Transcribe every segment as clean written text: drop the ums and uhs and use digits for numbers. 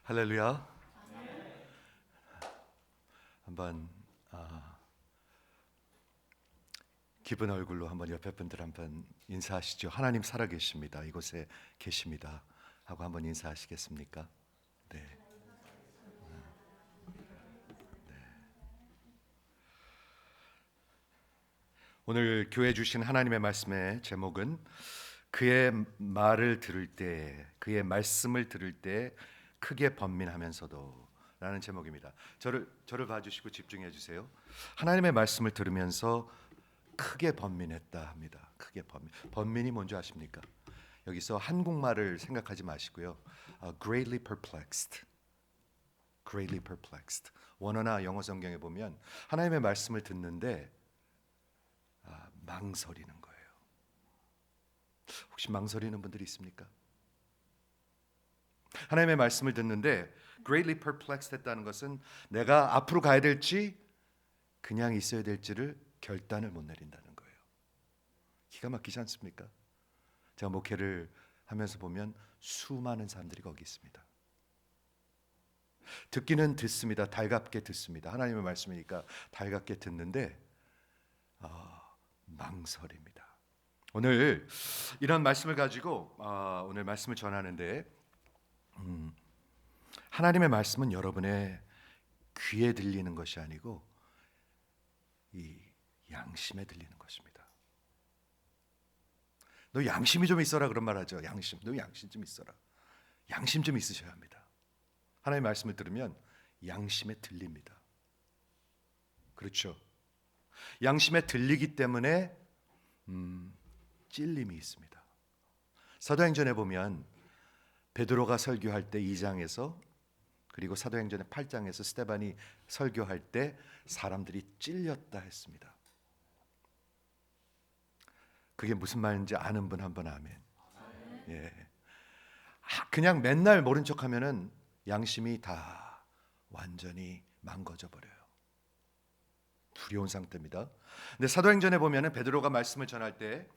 할렐루야. 한번 기쁜 얼굴로 한번 옆에 분들 한번 인사하시죠. 하나님 살아계십니다. 이곳에 계십니다. 하고 한번 인사하시겠습니까? 네. 오늘 교회 주신 하나님의 말씀의 제목은 그의 말을 들을 때, 그의 말씀을 들을 때 크게 번민하면서도 라는 제목입니다. 저를 봐주시고 집중해 주세요. 하나님의 말씀을 들으면서 크게 번민했다 합니다. 크게 번민이 뭔지 아십니까? 여기서 한국말을 생각하지 마시고요. Greatly perplexed. Greatly perplexed. 원어나 영어 성경에 보면 하나님의 말씀을 듣는데 망설이는 거예요. 혹시 망설이는 분들이 있습니까? 하나님의 말씀을 듣는데 greatly perplexed 했다는 것은 내가 앞으로 가야 될지 그냥 있어야 될지를 결단을 못 내린다는 거예요. 기가 막히지 않습니까? 제가 목회를 하면서 보면 수많은 사람들이 거기 있습니다. 듣기는 듣습니다. 달갑게 듣습니다. 하나님의 말씀이니까 달갑게 듣는데 망설입니다. 오늘 이런 말씀을 가지고 오늘 말씀을 전하는데 하나님의 말씀은 여러분의 귀에 들리는 것이 아니고 이 양심에 들리는 것입니다. 너 양심이 좀 있어라 그런 말 하죠. 양심, 너 양심 좀 있어라. 양심 좀 있으셔야 합니다. 하나님의 말씀을 들으면 양심에 들립니다. 그렇죠? 양심에 들리기 때문에 찔림이 있습니다. 사도행전에 보면 베드로가 설교할 때 2장에서 그리고 사도행전의 8장에서 스데반이 설교할 때 사람들이 찔렸다 했습니다. 그게 무슨 말인지 아는 분 한번 아멘. 예. 그냥 맨날 모른 척하면은 양심이 다 완전히 망가져 버려요. 두려운 상태입니다. 근데 사도행전에 보면은 베드로가 말씀을 전할 때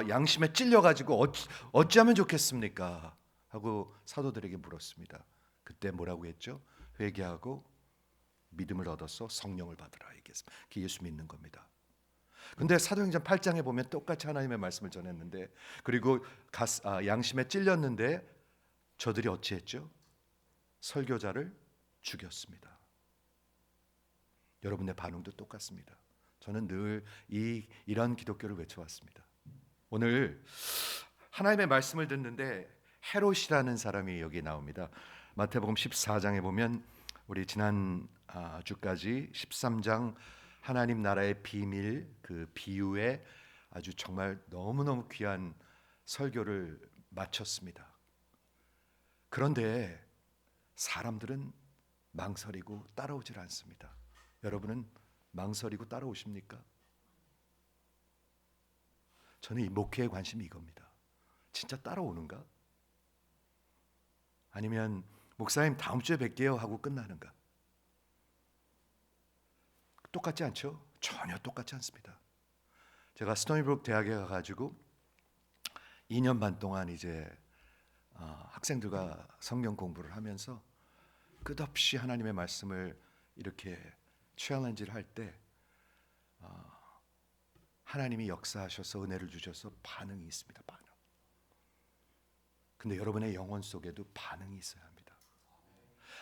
양심에 찔려 가지고 어찌하면 좋겠습니까? 하고 사도들에게 물었습니다. 그때 뭐라고 했죠? 회개하고 믿음을 얻어서 성령을 받으라 얘기했습니다. 그게 예수 믿는 겁니다. 근데 사도행전 8장에 보면 똑같이 하나님의 말씀을 전했는데 그리고 양심에 찔렸는데 저들이 어찌했죠? 설교자를 죽였습니다. 여러분의 반응도 똑같습니다. 저는 늘 이런 기독교를 외쳐왔습니다. 오늘 하나님의 말씀을 듣는데 헤롯이라는 사람이 여기 나옵니다. 마태복음 14장에 보면 우리 지난 주까지 13장 하나님 나라의 비밀 그 비유에 아주 정말 너무너무 귀한 설교를 마쳤습니다. 그런데 사람들은 망설이고 따라오질 않습니다. 여러분은 망설이고 따라오십니까? 저는 이 목회에 관심이 이겁니다. 진짜 따라오는가? 아니면 목사님 다음 주에 뵐게요 하고 끝나는가? 똑같지 않죠? 전혀 똑같지 않습니다. 제가 스토니브룩 대학에 가가지고 2년 반 동안 이제 학생들과 성경 공부를 하면서 끝없이 하나님의 말씀을 이렇게 챌린지를 할 때 하나님이 역사하셔서 은혜를 주셔서 반응이 있습니다. 반응. 근데 여러분의 영혼 속에도 반응이 있어야 합니다.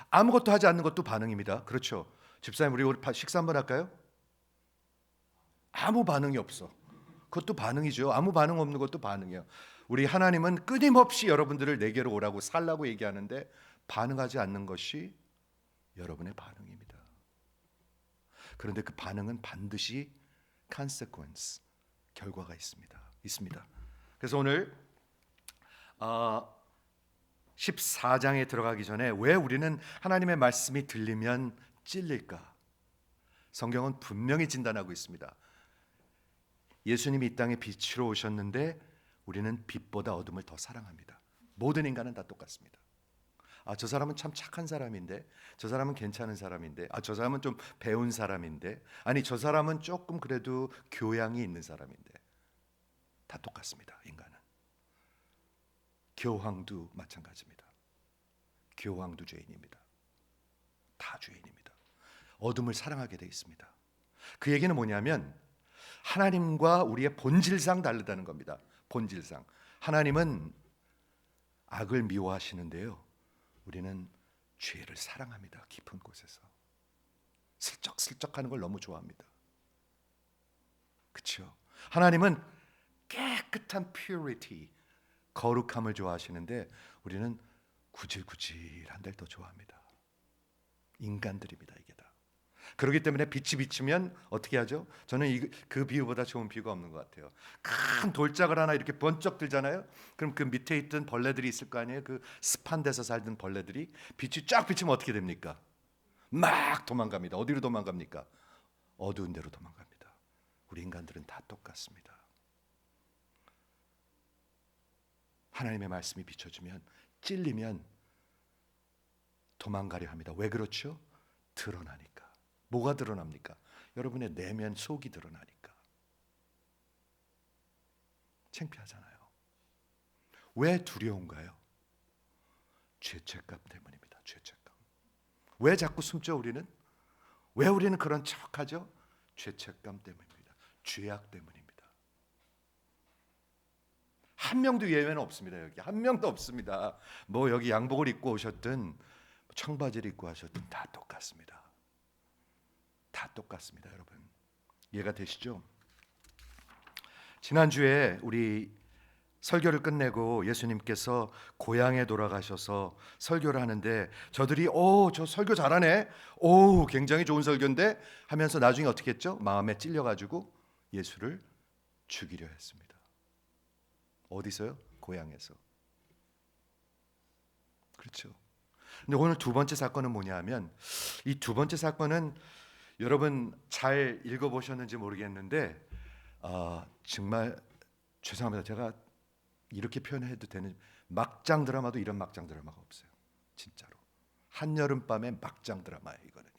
아무것도 하지 않는 것도 반응입니다. 그렇죠? 집사님 우리 식사 한번 할까요? 아무 반응이 없어. 그것도 반응이죠. 아무 반응 없는 것도 반응이에요. 우리 하나님은 끊임없이 여러분들을 내게로 오라고 살라고 얘기하는데 반응하지 않는 것이 여러분의 반응입니다. 그런데 그 반응은 반드시 consequence, 결과가 있습니다. 그래서 오늘 14장에 들어가기 전에 왜 우리는 하나님의 말씀이 들리면 찔릴까? 성경은 분명히 진단하고 있습니다. 예수님이 이 땅에 빛으로 오셨는데 우리는 빛보다 어둠을 더 사랑합니다. 모든 인간은 다 똑같습니다. 저 사람은 참 착한 사람인데, 저 사람은 괜찮은 사람인데, 저 사람은 좀 배운 사람인데, 아니 저 사람은 조금 그래도 교양이 있는 사람인데, 다 똑같습니다. 인간은. 교황도 마찬가지입니다. 교황도 죄인입니다. 다 죄인입니다. 어둠을 사랑하게 되어 있습니다. 그 얘기는 뭐냐면 하나님과 우리의 본질상 다르다는 겁니다. 본질상. 하나님은 악을 미워하시는데요, 우리는 죄를 사랑합니다. 깊은 곳에서 슬쩍슬쩍 하는 걸 너무 좋아합니다. 그렇죠? 하나님은 깨끗한 purity, 거룩함을 좋아하시는데 우리는 구질구질한 데를 더 좋아합니다. 인간들입니다, 이게 다. 그렇기 때문에 빛이 비치면 어떻게 하죠? 저는 그 비유보다 좋은 비유가 없는 것 같아요. 큰 돌짝을 하나 이렇게 번쩍 들잖아요. 그럼 그 밑에 있던 벌레들이 있을 거 아니에요. 그 습한 데서 살던 벌레들이 빛이 쫙 비치면 어떻게 됩니까? 막 도망갑니다. 어디로 도망갑니까? 어두운 데로 도망갑니다. 우리 인간들은 다 똑같습니다. 하나님의 말씀이 비춰지면, 찔리면 도망가려 합니다. 왜 그렇죠? 드러나니까. 뭐가 드러납니까? 여러분의 내면 속이 드러나니까. 창피하잖아요. 왜 두려운가요? 죄책감 때문입니다. 죄책감. 왜 자꾸 숨죠, 우리는? 왜 우리는 그런 척하죠? 죄책감 때문입니다. 죄악 때문입니다. 한 명도 예외는 없습니다. 여기 한 명도 없습니다. 뭐 여기 양복을 입고 오셨든 청바지를 입고 하셨든 다 똑같습니다. 다 똑같습니다, 여러분. 이해가 되시죠? 지난주에 우리 설교를 끝내고 예수님께서 고향에 돌아가셔서 설교를 하는데 저들이 저 설교 잘하네, 굉장히 좋은 설교인데 하면서 나중에 어떻게 했죠? 마음에 찔려가지고 예수를 죽이려 했습니다. 어디서요? 고향에서. 그렇죠. 근데 오늘 두 번째 사건은 뭐냐 하면, 이 두 번째 사건은 여러분 잘 읽어보셨는지 모르겠는데 정말 죄송합니다. 제가 이렇게 표현해도 되는, 막장 드라마도 이런 막장 드라마가 없어요. 진짜로. 한여름밤의 막장 드라마예요, 이거는요.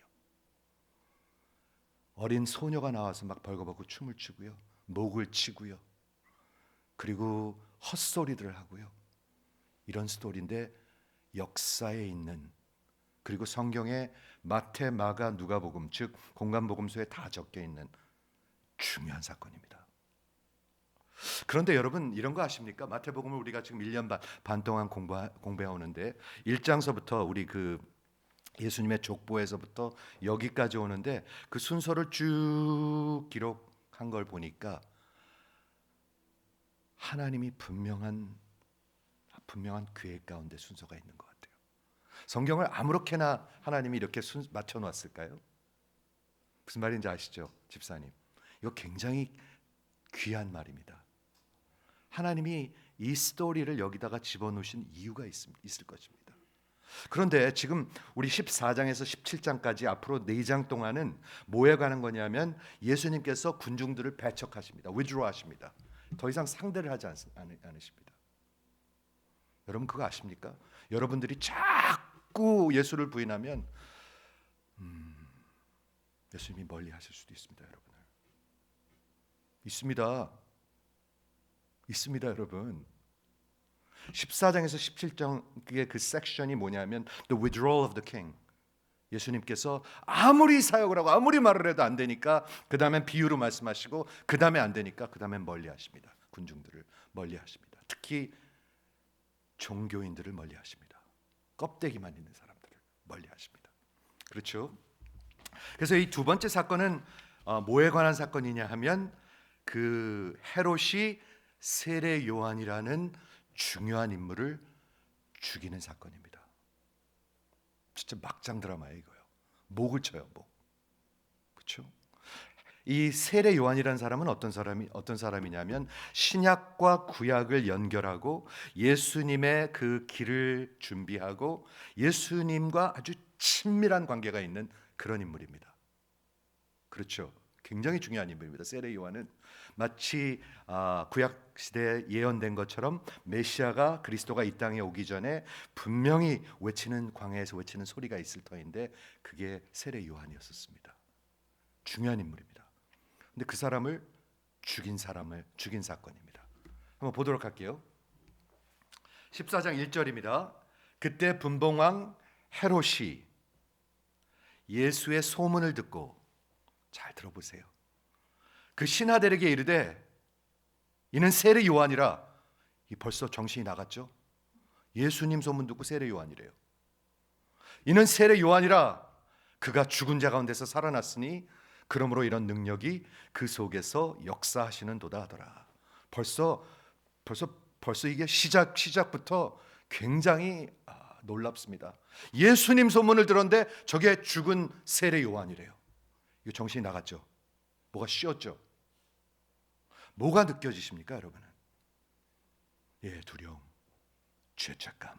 어린 소녀가 나와서 막 벌거벗고 춤을 추고요, 목을 치고요, 그리고 헛소리들을 하고요. 이런 스토리인데 역사에 있는, 그리고 성경에 마태, 마가, 누가복음, 즉 공간복음서에 다 적혀 있는 중요한 사건입니다. 그런데 여러분 이런 거 아십니까? 마태복음을 우리가 지금 1년 반 동안 공부해 오는데 1장서부터 우리 그 예수님의 족보에서부터 여기까지 오는데 그 순서를 쭉 기록한 걸 보니까 하나님이 분명한 계획 가운데 순서가 있는 것 같아요. 성경을 아무렇게나 하나님이 이렇게 맞춰 놨을까요? 무슨 말인지 아시죠, 집사님? 이거 굉장히 귀한 말입니다. 하나님이 이 스토리를 여기다가 집어넣으신 이유가 있을 것입니다. 그런데 지금 우리 14장에서 17장까지 앞으로 4장 동안은 뭐에 관한 거냐면 예수님께서 군중들을 배척하십니다. withdraw 하십니다. 더 이상 상대를 하지 않으십니다. 여러분 그거 아십니까? 여러분들이 자꾸 예수를 부인하면 예수님이 멀리 하실 수도 있습니다, 여러분을. 있습니다, 여러분. 14장에서 17장의 그 섹션이 뭐냐면 The withdrawal of the king. 예수님께서 아무리 사역을 하고 아무리 말을 해도 안 되니까 그 다음엔 비유로 말씀하시고 그 다음에 안 되니까 그 다음엔 멀리 하십니다. 군중들을 멀리 하십니다. 특히 종교인들을 멀리 하십니다. 껍데기만 있는 사람들을 멀리 하십니다. 그렇죠? 그래서 이 두 번째 사건은 뭐에 관한 사건이냐 하면 그 헤롯이 세례 요한이라는 중요한 인물을 죽이는 사건입니다. 진짜 막장 드라마예요, 이거요. 목을 쳐요, 목. 그렇죠? 이 세례 요한이라는 사람은 어떤 사람이냐면 신약과 구약을 연결하고 예수님의 그 길을 준비하고 예수님과 아주 친밀한 관계가 있는 그런 인물입니다. 그렇죠? 굉장히 중요한 인물입니다. 세례 요한은 마치 구약 시대에 예언된 것처럼 메시아가, 그리스도가 이 땅에 오기 전에 분명히 광야에서 외치는 소리가 있을 터인데 그게 세례 요한이었습니다. 중요한 인물입니다. 근데 그 사람을 죽인 사건입니다. 한번 보도록 할게요. 14장 1절입니다. 그때 분봉왕 헤롯이 예수의 소문을 듣고, 잘 들어보세요, 그 신하들에게 이르되 이는 세례 요한이라. 이 벌써 정신이 나갔죠? 예수님 소문 듣고 세례 요한이래요. 이는 세례 요한이라. 그가 죽은 자 가운데서 살아났으니 그러므로 이런 능력이 그 속에서 역사하시는도다 하더라. 벌써 이게 시작부터 굉장히 놀랍습니다. 예수님 소문을 들었는데 저게 죽은 세례 요한이래요. 이거 정신이 나갔죠? 뭐가 씌었죠? 뭐가 느껴지십니까, 여러분은? 예, 두려움, 죄책감,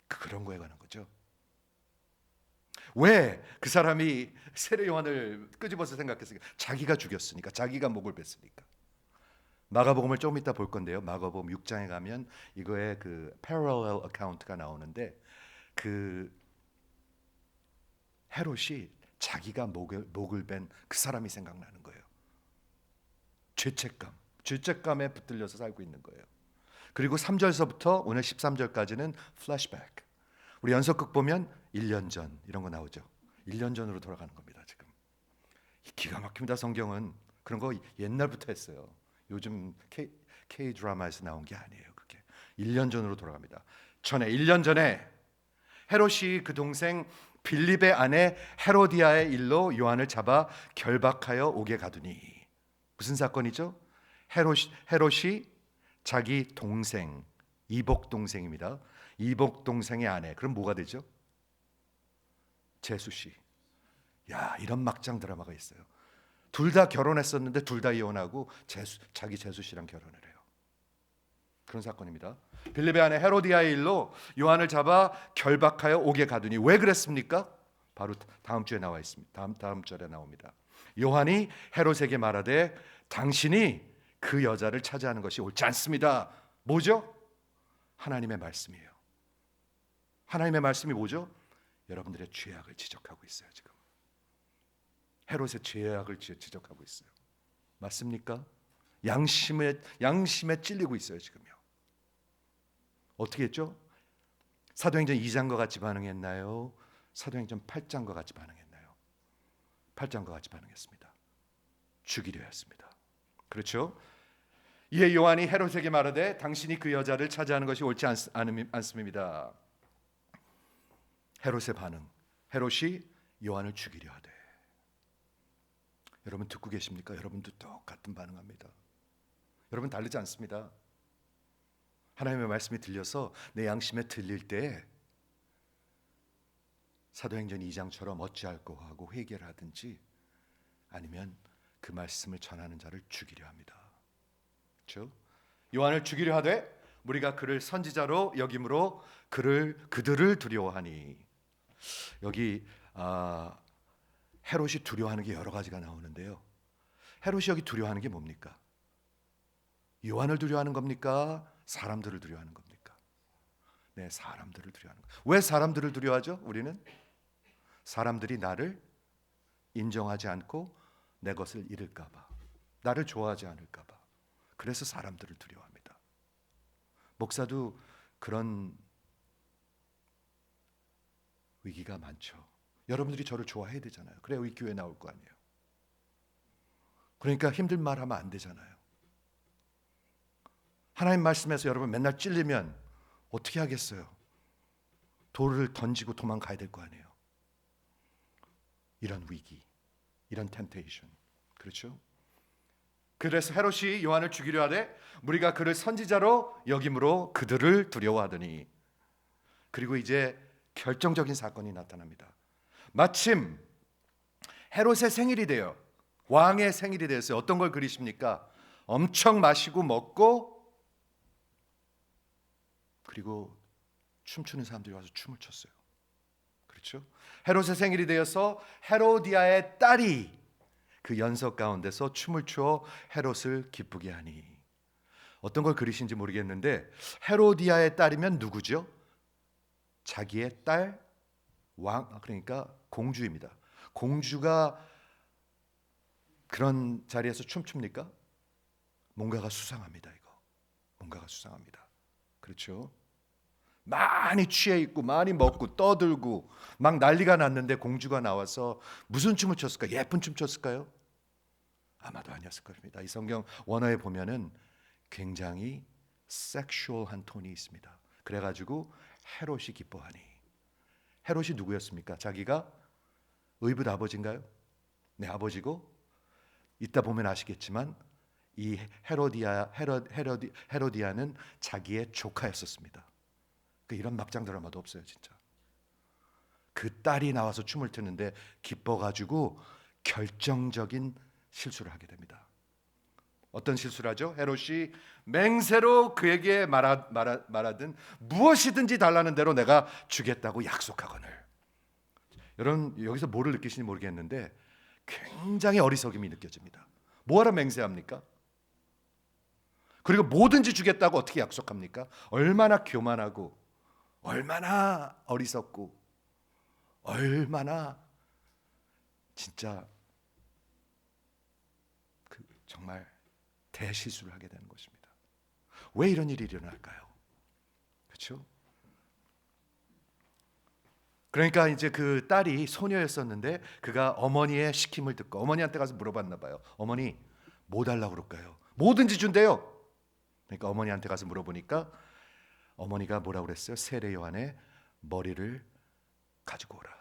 그런 거에 관한 거죠. 왜 그 사람이 세례 요한을 끄집어서 생각했으니까? 자기가 죽였으니까, 자기가 목을 뱄으니까. 마가복음을 조금 이따 볼 건데요. 마가복음 6장에 가면 이거의 그 parallel account가 나오는데, 그 헤롯이 자기가 목을 벤 그 사람이 생각나는 거예요. 죄책감에 붙들려서 살고 있는 거예요. 그리고 3절서부터 오늘 13절까지는 플래시백. 우리 연속극 보면 1년 전 이런 거 나오죠. 1년 전으로 돌아가는 겁니다. 지금 기가 막힙니다. 성경은 그런 거 옛날부터 했어요. 요즘 K 드라마에서 나온 게 아니에요. 그게 1년 전으로 돌아갑니다. 1년 전에 헤롯이 그 동생 빌립의 아내 헤로디아의 일로 요한을 잡아 결박하여 오게 가두니. 무슨 사건이죠? 헤롯이 자기 동생, 이복 동생입니다. 이복 동생의 아내. 그럼 뭐가 되죠? 제수 씨. 야, 이런 막장 드라마가 있어요. 둘 다 결혼했었는데 둘 다 이혼하고 자기 제수 씨랑 결혼을 해요. 그런 사건입니다. 빌립의 아내 헤로디아의 일로 요한을 잡아 결박하여 오게 가두니. 왜 그랬습니까? 바로 다음 주에 나와 있습니다. 다음 절에 나옵니다. 요한이 헤롯에게 말하되 당신이 그 여자를 차지하는 것이 옳지 않습니다. 뭐죠? 하나님의 말씀이에요. 하나님의 말씀이 뭐죠? 여러분들의 죄악을 지적하고 있어요. 지금 헤롯의 죄악을 지적하고 있어요. 맞습니까? 양심에 찔리고 있어요. 지금요. 어떻게 했죠? 사도행전 2장과 같이 반응했나요? 사도행전 8장과 같이 반응했나요? 8장과 같이 반응했습니다. 죽이려 했습니다. 그렇죠? 이에 요한이 헤롯에게 말하되 당신이 그 여자를 차지하는 것이 옳지 않습니다. 헤롯의 반응. 헤롯이 요한을 죽이려 하되. 여러분 듣고 계십니까? 여러분도 똑같은 반응합니다. 여러분 다르지 않습니다. 하나님의 말씀이 들려서 내 양심에 들릴 때 사도행전 2장처럼 어찌할꼬 하고 회개를 하든지, 아니면 그 말씀을 전하는 자를 죽이려 합니다. 그렇죠? 요한을 죽이려 하되 우리가 그를 선지자로 여김으로 그들을 두려워하니. 여기 헤롯이 두려워하는 게 여러 가지가 나오는데요. 헤롯이 여기 두려워하는 게 뭡니까? 요한을 두려워하는 겁니까? 사람들을 두려워하는 겁니까? 네, 사람들을 두려워하는 거예요. 왜 사람들을 두려워하죠? 우리는 사람들이 나를 인정하지 않고 내 것을 잃을까 봐, 나를 좋아하지 않을까 봐. 그래서 사람들을 두려워합니다. 목사도 그런 위기가 많죠. 여러분들이 저를 좋아해야 되잖아요. 그래야 이 교회 나올 거 아니에요. 그러니까 힘든 말 하면 안 되잖아요. 하나님 말씀에서 여러분 맨날 찔리면 어떻게 하겠어요? 돌을 던지고 도망가야 될 거 아니에요. 이런 위기, 이런 템테이션. 그렇죠? 그래서 헤롯이 요한을 죽이려 하되 우리가 그를 선지자로 여김으로 그들을 두려워하더니. 그리고 이제 결정적인 사건이 나타납니다. 마침 헤롯의 생일이 돼요. 왕의 생일이 되었어요. 어떤 걸 그리십니까? 엄청 마시고 먹고, 그리고 춤추는 사람들이 와서 춤을 췄어요. 그렇죠? 헤롯의 생일이 되어서 헤로디아의 딸이 그 연석 가운데서 춤을 추어 헤롯을 기쁘게 하니. 어떤 걸 그리신지 모르겠는데 헤로디아의 딸이면 누구죠? 자기의 딸 왕, 그러니까 공주입니다. 공주가 그런 자리에서 춤춥니까? 뭔가가 수상합니다. 이거 뭔가가 수상합니다. 그렇죠? 많이 취해 있고 많이 먹고 떠들고 막 난리가 났는데 공주가 나와서 무슨 춤을 췄을까? 예쁜 춤 췄을까요? 아마도 아니었을 겁니다. 이 성경 원어에 보면은 굉장히 섹슈얼한 톤이 있습니다. 그래가지고 헤롯이 기뻐하니. 헤롯이 누구였습니까? 자기가 의붓 아버지인가요? 네, 아버지고 이따 보면 아시겠지만 이 헤로디아는 자기의 조카였었습니다. 이런 막장 드라마도 없어요, 진짜. 그 딸이 나와서 춤을 트는데 기뻐가지고 결정적인 실수를 하게 됩니다. 어떤 실수를 하죠? 헤롯이 맹세로 그에게 말하든 무엇이든지 달라는 대로 내가 주겠다고 약속하거늘. 여러분 여기서 뭐를 느끼시는지 모르겠는데 굉장히 어리석음이 느껴집니다. 뭐하러 맹세합니까? 그리고 뭐든지 주겠다고 어떻게 약속합니까? 얼마나 교만하고 얼마나 어리석고 얼마나 진짜 정말 대실수를 하게 되는 것입니다. 왜 이런 일이 일어날까요? 그렇죠? 그러니까 이제 그 딸이 소녀였었는데 그가 어머니의 시킴을 듣고 어머니한테 가서 물어봤나 봐요. 어머니 뭐 달라고 그럴까요? 뭐든지 준대요. 그러니까 어머니한테 가서 물어보니까 어머니가 뭐라고 그랬어요? 세례 요한의 머리를 가지고 오라.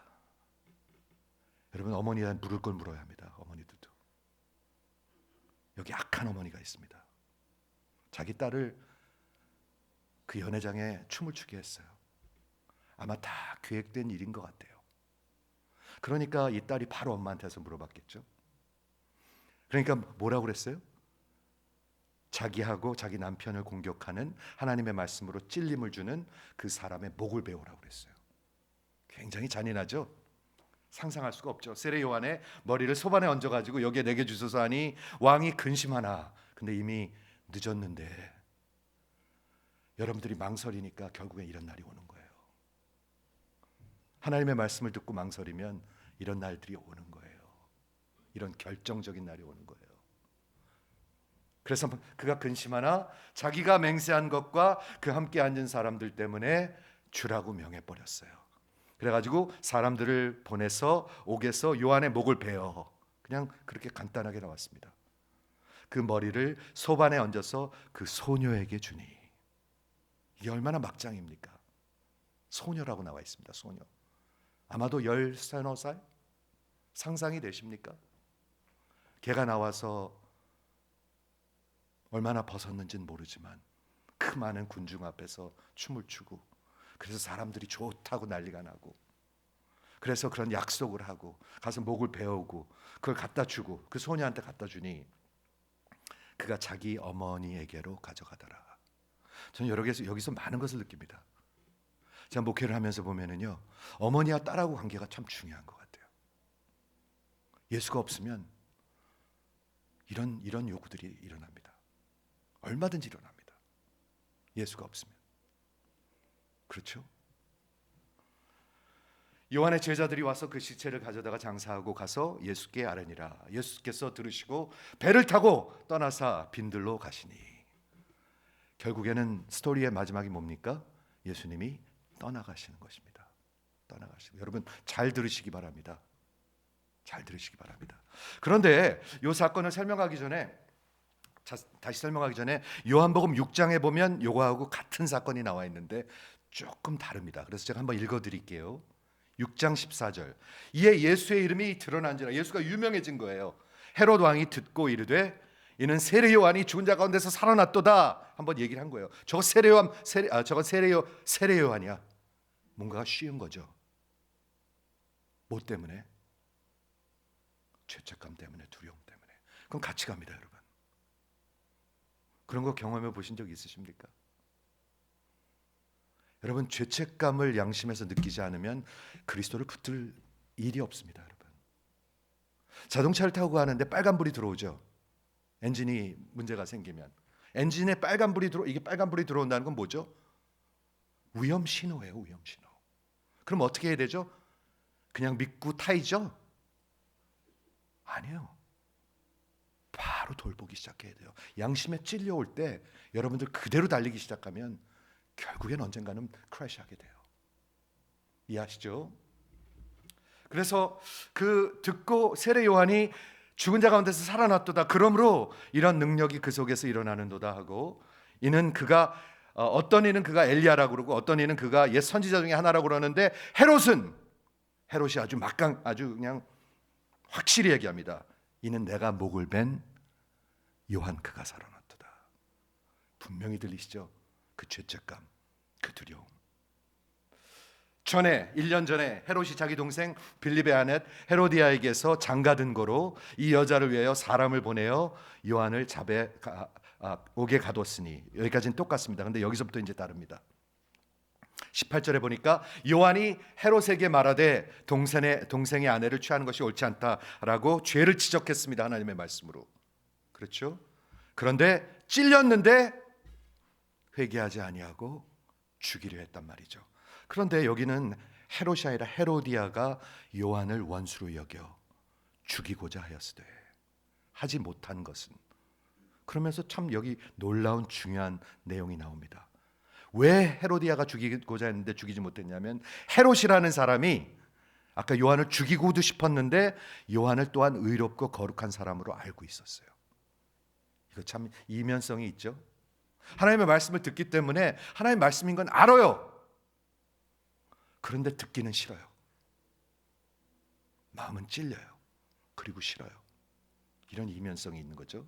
여러분 어머니한테 물을 걸 물어야 합니다. 어머니들도. 여기 악한 어머니가 있습니다. 자기 딸을 그 연회장에 춤을 추게 했어요. 아마 다 계획된 일인 것 같아요. 그러니까 이 딸이 바로 엄마한테서 물어봤겠죠. 그러니까 뭐라고 그랬어요? 자기하고 자기 남편을 공격하는 하나님의 말씀으로 찔림을 주는 그 사람의 목을 베우라고 그랬어요. 굉장히 잔인하죠. 상상할 수가 없죠. 세례 요한의 머리를 소반에 얹어가지고 여기에 내게 주소서 하니 왕이 근심하나. 근데 이미 늦었는데 여러분들이 망설이니까 결국에 이런 날이 오는 거예요. 하나님의 말씀을 듣고 망설이면 이런 날들이 오는 거예요. 이런 결정적인 날이 오는 거예요. 그래서 그가 근심하나 자기가 맹세한 것과 그 함께 앉은 사람들 때문에 주라고 명해버렸어요. 그래가지고 사람들을 보내서 옥에서 요한의 목을 베어 그냥 그렇게 간단하게 나왔습니다. 그 머리를 소반에 얹어서 그 소녀에게 주니. 이게 얼마나 막장입니까? 소녀라고 나와 있습니다. 소녀. 아마도 13살? 상상이 되십니까? 걔가 나와서 얼마나 벗었는지는 모르지만 그 많은 군중 앞에서 춤을 추고 그래서 사람들이 좋다고 난리가 나고 그래서 그런 약속을 하고 가서 목을 베어오고 그걸 갖다 주고 그 소녀한테 갖다 주니 그가 자기 어머니에게로 가져가더라. 저는 여기서 많은 것을 느낍니다. 제가 목회를 하면서 보면은요 어머니와 딸하고 관계가 참 중요한 것 같아요. 예수가 없으면 이런 요구들이 일어납니다. 얼마든지 일어납니다. 예수가 없으면. 그렇죠? 요한의 제자들이 와서 그 시체를 가져다가 장사하고 가서 예수께 아뢰니라. 예수께서 들으시고 배를 타고 떠나사 빈들로 가시니. 결국에는 스토리의 마지막이 뭡니까? 예수님이 떠나가시는 것입니다. 떠나가시고. 여러분 잘 들으시기 바랍니다. 잘 들으시기 바랍니다. 그런데 이 사건을 설명하기 전에 다시 설명하기 전에 요한복음 6장에 보면 요거하고 같은 사건이 나와 있는데 조금 다릅니다. 그래서 제가 한번 읽어드릴게요. 6장 14절. 이에 예수의 이름이 드러난지라. 예수가 유명해진 거예요. 헤롯 왕이 듣고 이르되 이는 세례 요한이 죽은 자 가운데서 살아났도다. 한번 얘기를 한 거예요. 저거 저건 세례 요한이야. 뭔가가 쉬운 거죠. 뭐 때문에? 죄책감 때문에, 두려움 때문에. 그럼 같이 갑니다, 여러분. 그런 거 경험해 보신 적 있으십니까? 여러분 죄책감을 양심에서 느끼지 않으면 그리스도를 붙들 일이 없습니다, 여러분. 자동차를 타고 가는데 빨간불이 들어오죠. 엔진이 문제가 생기면 엔진에 이게 빨간불이 들어온다는 건 뭐죠? 위험 신호예요, 위험 신호. 그럼 어떻게 해야 되죠? 그냥 믿고 타이죠? 아니요. 바로 돌보기 시작해야 돼요. 양심에 찔려올 때 여러분들 그대로 달리기 시작하면 결국엔 언젠가는 크래시하게 돼요. 이해하시죠? 그래서 그 듣고 세례 요한이 죽은 자 가운데서 살아났도다, 그러므로 이런 능력이 그 속에서 일어나는도다 하고, 이는 그가 어떤 이는 그가 엘리야라고 그러고 어떤 이는 그가 옛 선지자 중에 하나라고 그러는데, 헤롯이 아주 그냥 확실히 얘기합니다. 이는 내가 목을 벤 요한 그가 살아났도다. 분명히 들리시죠? 그 죄책감, 그 두려움. 1년 전에 헤롯이 자기 동생 빌립의 아내 헤로디아에게서 장가든 거로 이 여자를 위하여 사람을 보내어 요한을 옥에 가뒀으니, 여기까지는 똑같습니다. 근데 여기서부터 이제 다릅니다. 18절에 보니까 요한이 헤롯에게 말하되 동생의 아내를 취하는 것이 옳지 않다라고 죄를 지적했습니다. 하나님의 말씀으로. 그렇죠? 그런데 찔렸는데 회개하지 아니하고 죽이려 했단 말이죠. 그런데 여기는 헤롯이 아니라 헤로디아가 요한을 원수로 여겨 죽이고자 하였으되 하지 못한 것은, 그러면서 참 여기 놀라운 중요한 내용이 나옵니다. 왜 헤로디아가 죽이고자 했는데 죽이지 못했냐면, 헤롯이라는 사람이 아까 요한을 죽이고도 싶었는데 요한을 또한 의롭고 거룩한 사람으로 알고 있었어요. 이거 참 이면성이 있죠. 하나님의 말씀을 듣기 때문에 하나님의 말씀인 건 알아요. 그런데 듣기는 싫어요. 마음은 찔려요. 그리고 싫어요. 이런 이면성이 있는 거죠.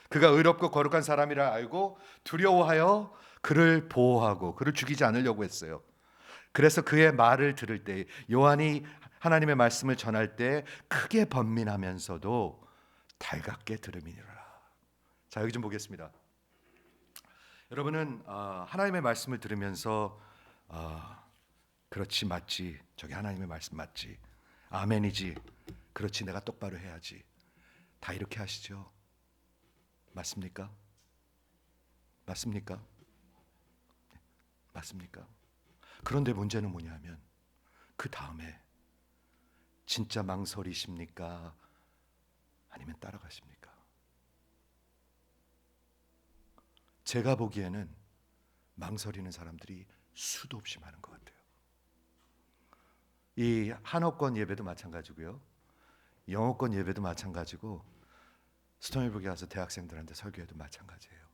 그가 의롭고 거룩한 사람이라 알고 두려워하여 그를 보호하고 그를 죽이지 않으려고 했어요. 그래서 그의 말을 들을 때, 요한이 하나님의 말씀을 전할 때 크게 번민하면서도 달갑게 들음이니라. 자, 여기 좀 보겠습니다. 여러분은 하나님의 말씀을 들으면서 그렇지, 맞지, 저게 하나님의 말씀 맞지, 아멘이지, 그렇지, 내가 똑바로 해야지, 다 이렇게 하시죠? 맞습니까? 맞습니까? 맞습니까? 그런데 문제는 뭐냐면 그 다음에 진짜 망설이십니까? 아니면 따라가십니까? 제가 보기에는 망설이는 사람들이 수도 없이 많은 것 같아요. 이 한어권 예배도 마찬가지고요, 영어권 예배도 마찬가지고, 스톤힐브룩에 가서 대학생들한테 설교해도 마찬가지예요.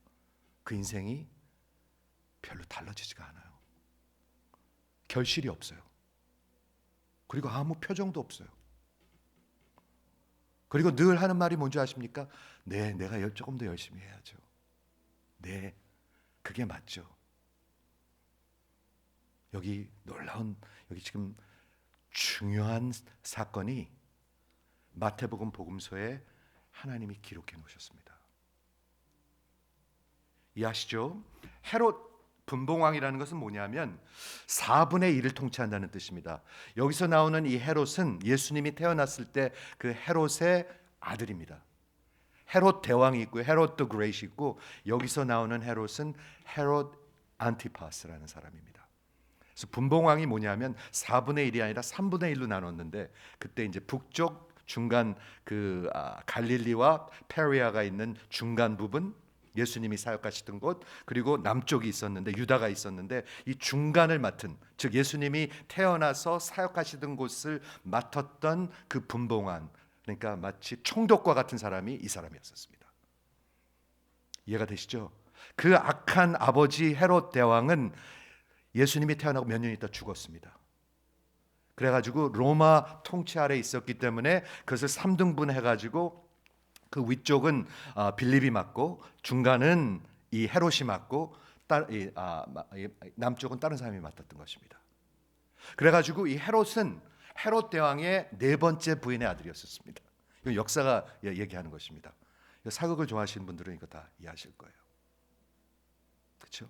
그 인생이 별로 달라지지가 않아요. 결실이 없어요. 그리고 아무 표정도 없어요. 그리고 늘 하는 말이 뭔지 아십니까? 네, 내가 조금 더 열심히 해야죠. 네, 그게 맞죠. 여기 지금 중요한 사건이 마태복음 복음서에 하나님이 기록해 놓으셨습니다. 이해하시죠? 헤롯 분봉왕이라는 것은 뭐냐면 4분의 1을 통치한다는 뜻입니다. 여기서 나오는 이 헤롯은 예수님이 태어났을 때 그 헤롯의 아들입니다. 헤롯 대왕이 있고 헤롯 더 그레이트 있고, 여기서 나오는 헤롯은 헤롯 안티파스라는 사람입니다. 그래서 분봉왕이 뭐냐면 4분의 1이 아니라 3분의 1로 나눴는데, 그때 이제 북쪽 중간 갈릴리와 페리아가 있는 중간 부분, 예수님이 사역하시던 곳, 그리고 남쪽이 있었는데 유다가 있었는데, 이 중간을 맡은, 즉 예수님이 태어나서 사역하시던 곳을 맡았던 그 분봉왕, 그러니까 마치 총독과 같은 사람이 이 사람이었습니다. 이해가 되시죠? 그 악한 아버지 헤롯 대왕은 예수님이 태어나고 몇 년 있다 죽었습니다. 그래가지고 로마 통치 아래 있었기 때문에 그것을 3등분 해가지고 그 위쪽은 빌립이 맡고, 중간은 이 헤롯이 맡고, 남쪽은 다른 사람이 맡았던 것입니다. 그래가지고 이 헤롯은 헤롯 대왕의 4번째 부인의 아들이었습니다. 이거 역사가 얘기하는 것입니다. 사극을 좋아하시는 분들은 이거 다 이해하실 거예요. 그렇죠?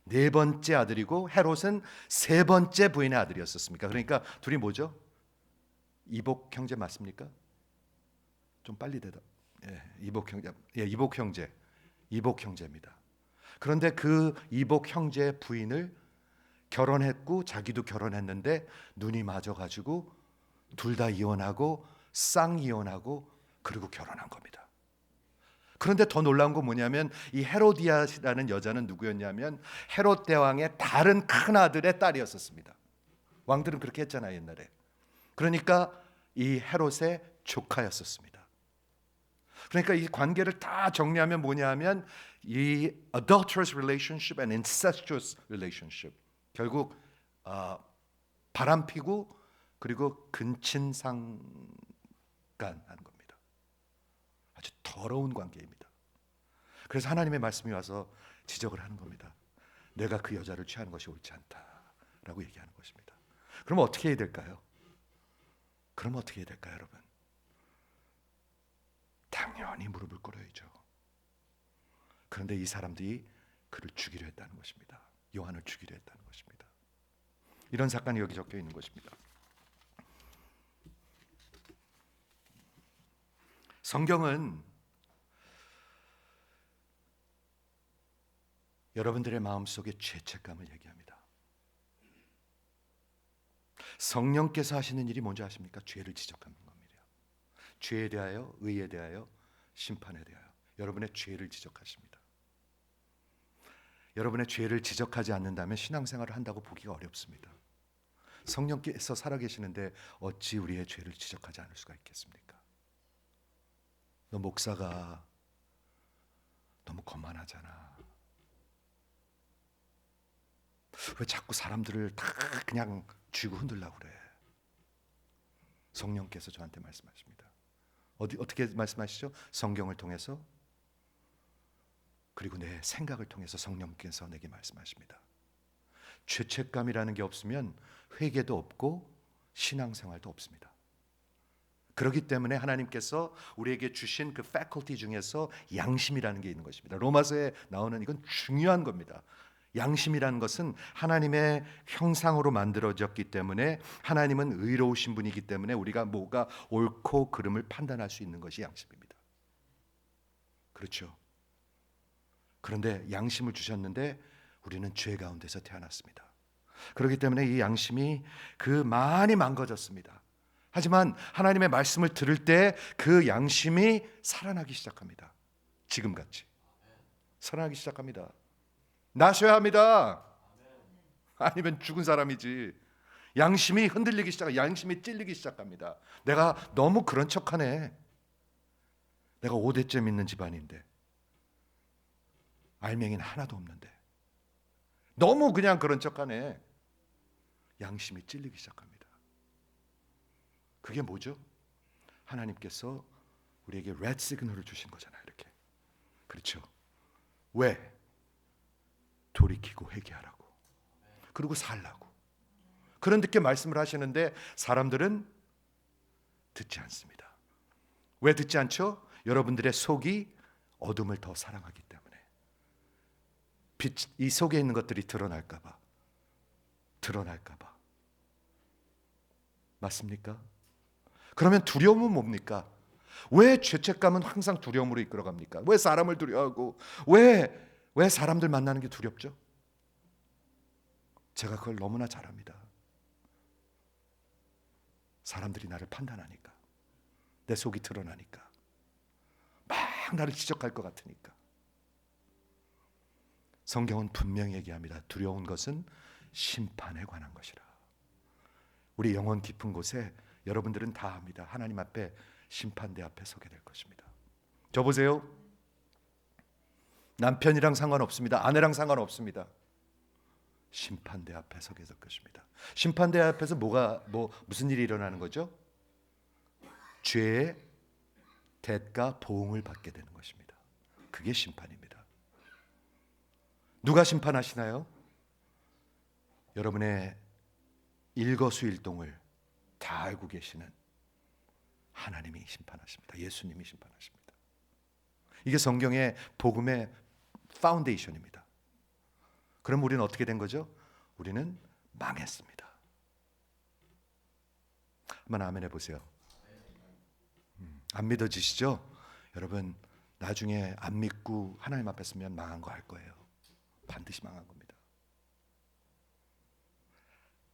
4번째 아들이고 헤롯은 3번째 부인의 아들이었습니까? 그러니까 둘이 뭐죠? 이복 형제 맞습니까? 좀 빨리 대답. 이복 형제입니다. 그런데 그 이복 형제의 부인을 결혼했고 자기도 결혼했는데 눈이 맞아가지고 둘 다 이혼하고 쌍이혼하고 그리고 결혼한 겁니다. 그런데 더 놀라운 건 뭐냐면 이 헤로디아라는 여자는 누구였냐면 헤롯 대왕의 다른 큰 아들의 딸이었었습니다. 왕들은 그렇게 했잖아요, 옛날에. 그러니까 이 헤롯의 조카였었습니다. 그러니까 이 관계를 다 정리하면 뭐냐면 이 adulterous relationship and incestuous relationship, 결국 바람피고 그리고 근친상간하는 겁니다. 아주 더러운 관계입니다. 그래서 하나님의 말씀이 와서 지적을 하는 겁니다. 내가 그 여자를 취하는 것이 옳지 않다라고 얘기하는 것입니다. 그럼 어떻게 해야 될까요? 여러분? 당연히 무릎을 꿇어야죠. 그런데 이 사람들이 그를 죽이려 했다는 것입니다. 요한을 죽이려 했다는 것입니다. 이런 사건이 여기 적혀 있는 것입니다. 성경은 여러분들의 마음속에 죄책감을 얘기합니다. 성령께서 하시는 일이 뭔지 아십니까? 죄를 지적하는 겁니다. 죄에 대하여, 의에 대하여, 심판에 대하여 여러분의 죄를 지적하십니다. 여러분의 죄를 지적하지 않는다면 신앙생활을 한다고 보기가 어렵습니다. 성령께서 살아계시는데 어찌 우리의 죄를 지적하지 않을 수가 있겠습니까? 너 목사가 너무 거만하잖아. 왜 자꾸 사람들을 다 그냥 쥐고 흔들려고 그래? 성령께서 저한테 말씀하십니다. 어떻게 말씀하시죠? 성경을 통해서, 그리고 내 생각을 통해서 성령께서 내게 말씀하십니다. 죄책감이라는 게 없으면 회개도 없고 신앙생활도 없습니다. 그렇기 때문에 하나님께서 우리에게 주신 그 faculty 중에서 양심이라는 게 있는 것입니다. 로마서에 나오는 이건 중요한 겁니다. 양심이라는 것은 하나님의 형상으로 만들어졌기 때문에, 하나님은 의로우신 분이기 때문에 우리가 뭐가 옳고 그름을 판단할 수 있는 것이 양심입니다. 그렇죠? 그런데 양심을 주셨는데 우리는 죄 가운데서 태어났습니다. 그렇기 때문에 이 양심이 많이 망가졌습니다. 하지만 하나님의 말씀을 들을 때 그 양심이 살아나기 시작합니다. 지금같이 살아나기 시작합니다. 나셔야 합니다. 아니면 죽은 사람이지. 양심이 흔들리기 시작합니다. 양심이 찔리기 시작합니다. 내가 너무 그런 척하네. 내가 5대째 믿는 집안인데 알맹이는 하나도 없는데 너무 그냥 그런 척하네. 양심이 찔리기 시작합니다. 그게 뭐죠? 하나님께서 우리에게 레드 시그널을 주신 거잖아요. 이렇게. 그렇죠? 왜? 돌이키고 회개하라고, 그리고 살라고, 그렇게 말씀을 하시는데 사람들은 듣지 않습니다. 왜 듣지 않죠? 여러분들의 속이 어둠을 더 사랑하기 때문에. 이 속에 있는 것들이 드러날까 봐. 맞습니까? 그러면 두려움은 뭡니까? 왜 죄책감은 항상 두려움으로 이끌어갑니까? 왜 사람을 두려워하고, 왜 사람들 만나는 게 두렵죠? 제가 그걸 너무나 잘 압니다. 사람들이 나를 판단하니까, 내 속이 드러나니까, 막 나를 지적할 것 같으니까. 성경은 분명히 얘기합니다. 두려운 것은 심판에 관한 것이라. 우리 영혼 깊은 곳에 여러분들은 다 압니다. 하나님 앞에, 심판대 앞에 서게 될 것입니다. 저 보세요. 남편이랑 상관없습니다. 아내랑 상관없습니다. 심판대 앞에 서게 될 것입니다. 심판대 앞에서 무슨 일이 일어나는 거죠? 죄의 대가 보응을 받게 되는 것입니다. 그게 심판입니다. 누가 심판하시나요? 여러분의 일거수일동을 다 알고 계시는 하나님이 심판하십니다. 예수님이 심판하십니다. 이게 성경의 복음의 파운데이션입니다. 그럼 우리는 어떻게 된 거죠? 우리는 망했습니다. 한번 아멘 해보세요. 안 믿어지시죠? 여러분, 나중에 안 믿고 하나님 앞에 서면 망한 거 알 거예요. 반드시 망한 겁니다.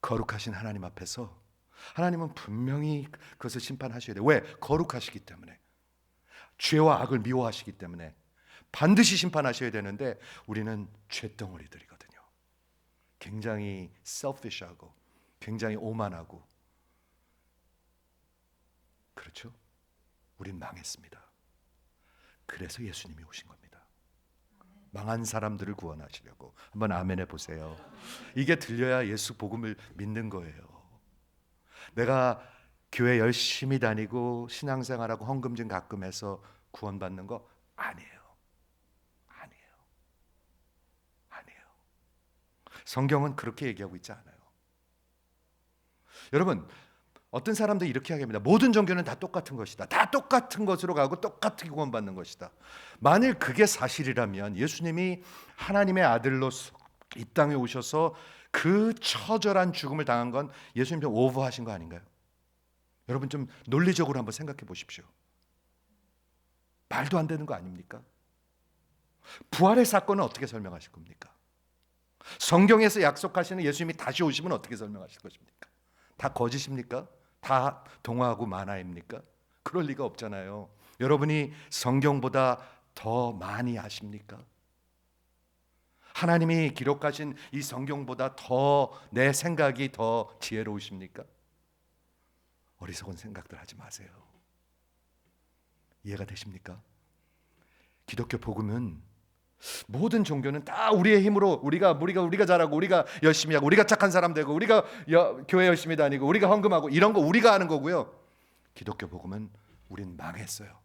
거룩하신 하나님 앞에서 하나님은 분명히 그것을 심판하셔야 돼요. 왜? 거룩하시기 때문에. 죄와 악을 미워하시기 때문에 반드시 심판하셔야 되는데 우리는 죄덩어리들이거든요. 굉장히 selfish하고 굉장히 오만하고, 그렇죠? 우린 망했습니다. 그래서 예수님이 오신 겁니다. 망한 사람들을 구원하시려고. 한번 아멘 해보세요. 이게 들려야 예수 복음을 믿는 거예요. 내가 교회 열심히 다니고 신앙생활하고 헌금좀 가끔 해서 구원받는 거 아니에요. 아니에요. 아니에요. 성경은 그렇게 얘기하고 있지 않아요. 여러분, 어떤 사람들이 이렇게 얘기합니다. 모든 종교는 다 똑같은 것이다. 다 똑같은 것으로 가고 똑같이 구원받는 것이다. 만일 그게 사실이라면 예수님이 하나님의 아들로 이 땅에 오셔서 그 처절한 죽음을 당한 건 예수님 좀 오버하신 거 아닌가요? 여러분 좀 논리적으로 한번 생각해 보십시오. 말도 안 되는 거 아닙니까? 부활의 사건은 어떻게 설명하실 겁니까? 성경에서 약속하시는 예수님이 다시 오시면 어떻게 설명하실 것입니까? 다 거짓입니까? 다 동화하고 만화입니까? 그럴 리가 없잖아요. 여러분이 성경보다 더 많이 아십니까? 하나님이 기록하신 이 성경보다 더 내 생각이 더 지혜로우십니까? 어리석은 생각들 하지 마세요. 이해가 되십니까? 기독교 복음은 모든 종교는 다 우리의 힘으로 우리가 잘하고 우리가 열심히 하고 우리가 착한 사람 되고 우리가 교회 열심히 다니고 우리가 헌금하고 이런 거 우리가 하는 거고요. 기독교 복음은 우린 망했어요.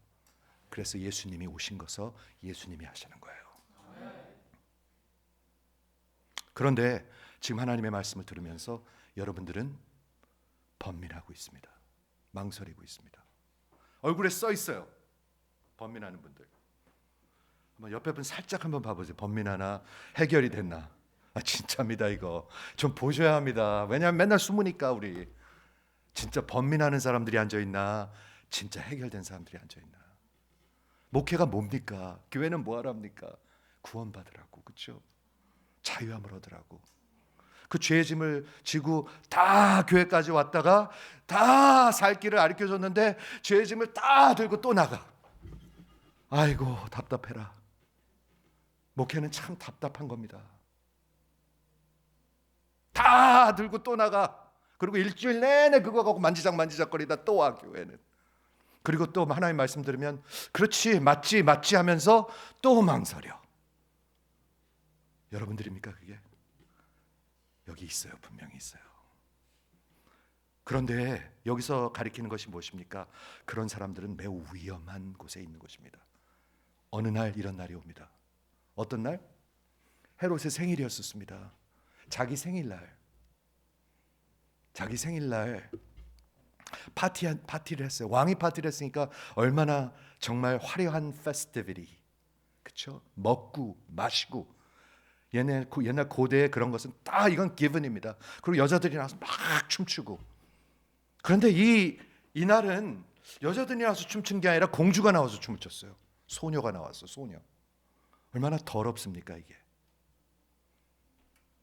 그래서 예수님이 오신 것서 예수님이 하시는 거예요. 그런데 지금 하나님의 말씀을 들으면서 여러분들은 번민하고 있습니다. 망설이고 있습니다. 얼굴에 써 있어요. 번민하는 분들. 옆에 분 살짝 한번 봐보세요. 번민하나? 해결이 됐나? 진짜입니다. 이거 좀 보셔야 합니다. 왜냐하면 맨날 숨으니까. 우리 진짜 번민하는 사람들이 앉아있나? 진짜 해결된 사람들이 앉아있나? 목회가 뭡니까? 교회는 뭐하러 합니까? 구원받으라고. 그렇죠? 자유함을 얻으라고. 그 죄의 짐을 지고 다 교회까지 왔다가 다 살 길을 가르쳐줬는데 죄의 짐을 다 들고 또 나가. 아이고 답답해라. 목회는 참 답답한 겁니다. 다 들고 또 나가. 그리고 일주일 내내 그거 갖고 만지작거리다 또 와 교회는. 그리고 또 하나님 말씀 들으면 그렇지 맞지 하면서 또 망설여. 여러분들입니까 그게? 여기 있어요. 분명히 있어요. 그런데 여기서 가리키는 것이 무엇입니까? 그런 사람들은 매우 위험한 곳에 있는 것입니다. 어느 날 이런 날이 옵니다. 어떤 날? 헤롯의 생일이었습니다. 자기 생일날 파티를 했어요. 왕이 파티를 했으니까 얼마나 정말 화려한 페스티비티, 그렇죠? 먹고 마시고. 옛날 고대에 그런 것은 다 이건 기븐입니다. 그리고 여자들이 나와서 막 춤추고. 그런데 이날은 여자들이 나와서 춤춘 게 아니라 공주가 나와서 춤을 췄어요. 소녀가 나왔어. 소녀. 얼마나 더럽습니까 이게?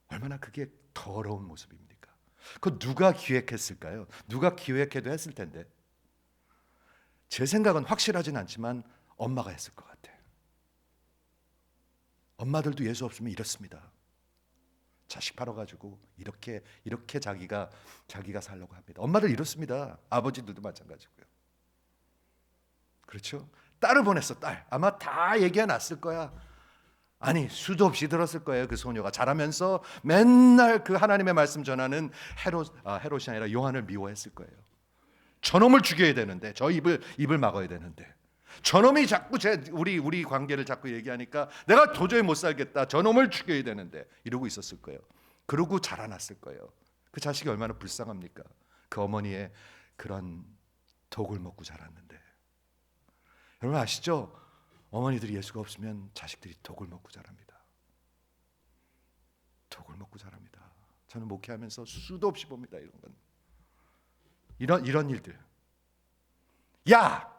얼마나 그게 더러운 모습입니까? 그 누가 기획했을까요? 누가 기획해도 했을 텐데. 제 생각은 확실하진 않지만 엄마가 했을 것 같아요. 엄마들도 예수 없으면 이렇습니다. 자식 팔아가지고 이렇게 자기가 살려고 합니다. 엄마들 이렇습니다. 아버지들도 마찬가지고요. 그렇죠? 딸을 보냈어. 딸. 아마 다 얘기가 났을 거야. 아니 수도 없이 들었을 거예요. 그 소녀가 자라면서 맨날 그 하나님의 말씀 전하는 헤롯이 아니라 요한을 미워했을 거예요. 저놈을 죽여야 되는데, 저 입을 막아야 되는데, 저놈이 자꾸 우리 관계를 자꾸 얘기하니까 내가 도저히 못 살겠다. 저놈을 죽여야 되는데 이러고 있었을 거예요. 그러고 자라났을 거예요. 그 자식이 얼마나 불쌍합니까? 그 어머니의 그런 독을 먹고 자랐는데. 여러분 아시죠? 어머니들이 예수가 없으면 자식들이 독을 먹고 자랍니다. 독을 먹고 자랍니다. 저는 목회하면서 수도 없이 봅니다. 이런 건. 이런 일들. 야!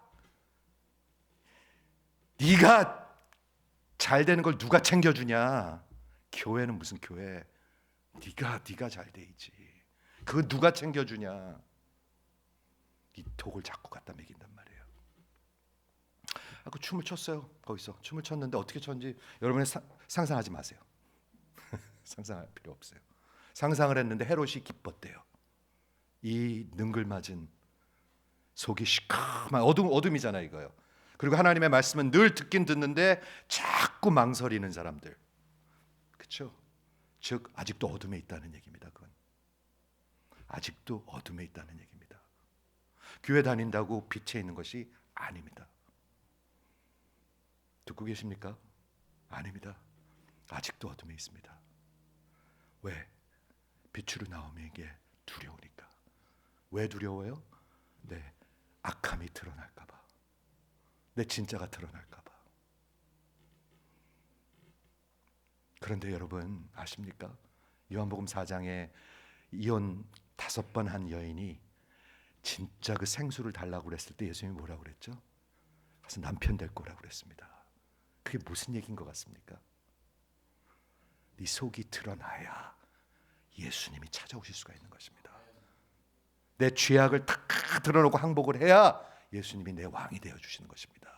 네가 잘 되는 걸 누가 챙겨주냐? 교회는 무슨 교회? 네가 잘 돼야지. 그거 누가 챙겨주냐? 이 독을 자꾸 갖다 먹인단 말이에요. 그 춤을 췄어요. 거기서 춤을 췄는데 어떻게 췄는지 여러분이 상상하지 마세요. 상상할 필요 없어요. 상상을 했는데 헤롯이 기뻤대요. 이 능글맞은 속이 시커먼 어둠이잖아요, 이거요. 그리고 하나님의 말씀은 늘 듣긴 듣는데 자꾸 망설이는 사람들. 그렇죠? 즉 아직도 어둠에 있다는 얘기입니다. 그건 아직도 어둠에 있다는 얘기입니다. 교회 다닌다고 빛에 있는 것이 아닙니다. 듣고 계십니까? 아닙니다. 아직도 어둠에 있습니다. 왜? 빛으로 나오면 이게 두려우니까. 왜 두려워요? 내 악함이 드러날까 봐. 내 진짜가 드러날까 봐. 그런데 여러분 아십니까? 요한복음 4장에 이혼 5번 한 여인이 진짜 그 생수를 달라고 그랬을 때 예수님이 뭐라고 그랬죠? 가서 남편 될 거라고 그랬습니다. 그게 무슨 얘기인 것 같습니까? 네 속이 드러나야 예수님이 찾아오실 수가 있는 것입니다. 내 죄악을 다 드러내고 항복을 해야 예수님이 내 왕이 되어 주시는 것입니다.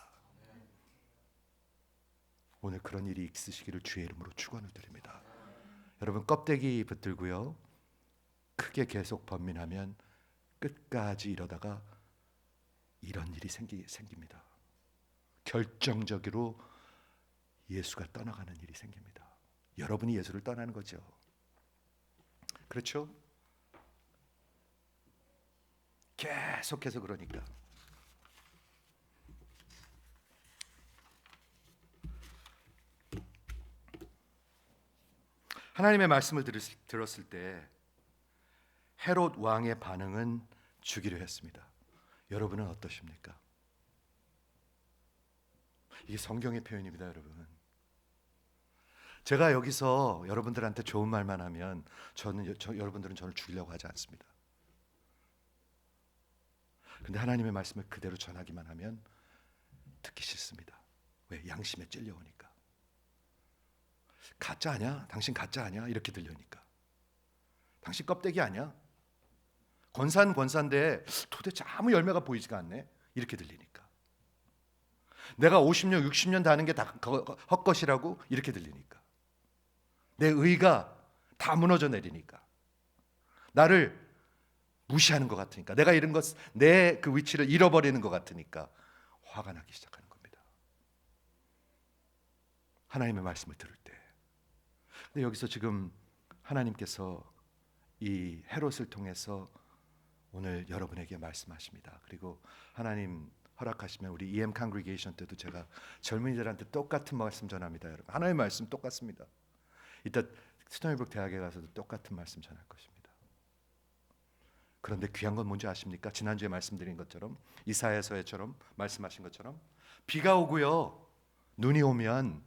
오늘 그런 일이 있으시기를 주의 이름으로 축원을 드립니다. 여러분 껍데기 붙들고요, 크게 계속 번민하면 끝까지 이러다가 이런 일이 생깁니다. 결정적으로 예수가 떠나가는 일이 생깁니다. 여러분이 예수를 떠나는 거죠. 그렇죠? 계속해서 그러니까. 하나님의 말씀을 들었을 때 헤롯 왕의 반응은 죽이려 했습니다. 여러분은 어떠십니까? 이게 성경의 표현입니다, 여러분. 제가 여기서 여러분들한테 좋은 말만 하면 여러분들은 저를 죽이려고 하지 않습니다. 근데 하나님의 말씀을 그대로 전하기만 하면 듣기 싫습니다. 왜? 양심에 찔려오니까. 가짜 아니야? 당신 가짜 아니야? 이렇게 들려니까. 당신 껍데기 아니야? 권사인데 도대체 아무 열매가 보이지가 않네? 이렇게 들리니까. 내가 50년 60년 다는 게 다 헛것이라고 이렇게 들리니까. 내 의가 다 무너져 내리니까. 나를 무시하는 것 같으니까. 내가 이런 것, 내 그 위치를 잃어버리는 것 같으니까 화가 나기 시작하는 겁니다. 하나님의 말씀을 들을 때. 근데 여기서 지금 하나님께서 이 헤롯을 통해서 오늘 여러분에게 말씀하십니다. 그리고 하나님 허락하시면 우리 EM 컨그리게이션 때도 제가 젊은이들한테 똑같은 말씀 전합니다. 여러분, 하나님의 말씀 똑같습니다. 이따 스토니브룩 대학에 가서도 똑같은 말씀 전할 것입니다. 그런데 귀한 건 뭔지 아십니까? 지난주에 말씀드린 것처럼 이사야서에처럼 말씀하신 것처럼 비가 오고요, 눈이 오면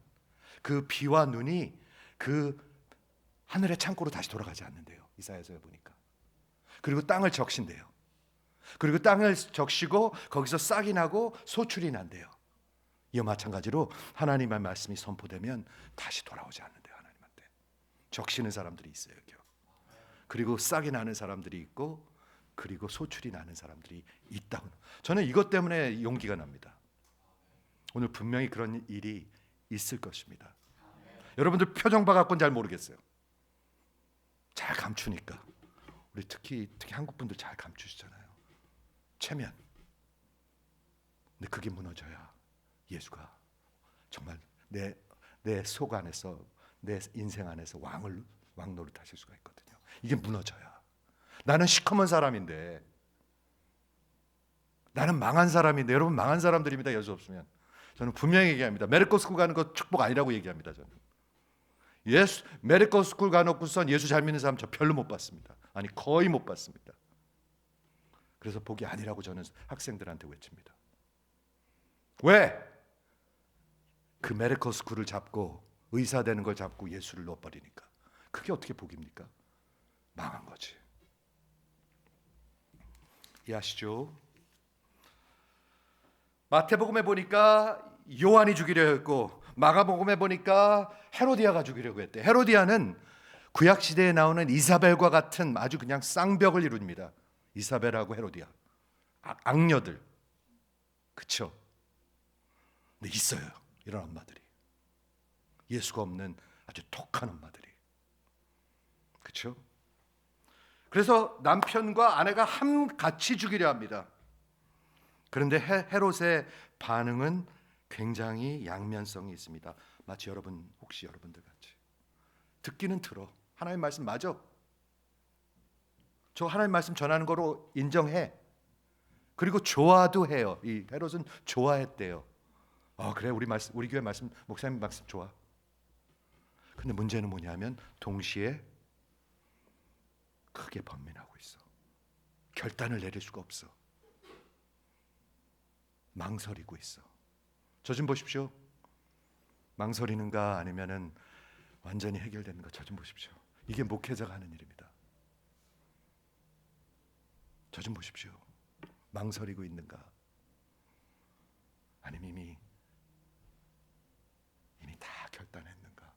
그 비와 눈이 그 하늘의 창고로 다시 돌아가지 않는데요. 이사야서에 보니까. 그리고 땅을 적신대요. 그리고 땅을 적시고 거기서 싹이 나고 소출이 난대요. 이와 마찬가지로 하나님의 말씀이 선포되면 다시 돌아오지 않는데요. 하나님한테 적시는 사람들이 있어요. 그리고 싹이 나는 사람들이 있고, 그리고 소출이 나는 사람들이 있다고. 저는 이것 때문에 용기가 납니다. 오늘 분명히 그런 일이 있을 것입니다. 여러분들 표정 봐갖고는 잘 모르겠어요. 잘 감추니까. 우리 특히 한국 분들 잘 감추시잖아요. 체면. 근데 그게 무너져야 예수가 정말 내 속 안에서, 내 인생 안에서 왕 노릇하실 수가 있거든요. 이게 무너져야. 나는 시커먼 사람인데, 나는 망한 사람인데, 여러분 망한 사람들입니다. 예수 없으면. 저는 분명히 얘기합니다. 메디컬 스쿨 가는 거 축복 아니라고 얘기합니다. 저는 메디컬 스쿨 가놓고선 예수 잘 믿는 사람 저 별로 못 봤습니다. 아니 거의 못 봤습니다. 그래서 복이 아니라고 저는 학생들한테 외칩니다. 왜? 그 메디컬 스쿨을 잡고 의사 되는 걸 잡고 예수를 넣어버리니까. 그게 어떻게 복입니까? 망한 거지. 이해하시죠? 마태복음에 보니까 요한이 죽이려 했고, 마가복음에 보니까 헤로디아가 죽이려고 했대. 헤로디아는 구약 시대에 나오는 이사벨과 같은 아주 그냥 쌍벽을 이룹니다. 이사벨하고 헤로디아, 악녀들, 그렇죠? 근데 있어요, 이런 엄마들이. 예수가 없는 아주 독한 엄마들이. 그렇죠? 그래서 남편과 아내가 같이 죽이려 합니다. 그런데 헤롯의 반응은 굉장히 양면성이 있습니다. 마치 혹시 여러분들 같이 듣기는 들어. 하나님 말씀 맞아. 저 하나님 말씀 전하는 거로 인정해. 그리고 좋아도 해요. 이 헤롯은 좋아했대요. 그래, 우리 교회 말씀, 목사님 말씀 좋아. 근데 문제는 뭐냐면 동시에 크게 번민하고 있어. 결단을 내릴 수가 없어. 망설이고 있어. 저 좀 보십시오. 망설이는가 아니면은 완전히 해결되는가, 저 좀 보십시오. 이게 목회자가 하는 일입니다. 저 좀 보십시오. 망설이고 있는가 아니면 이미 다 결단했는가.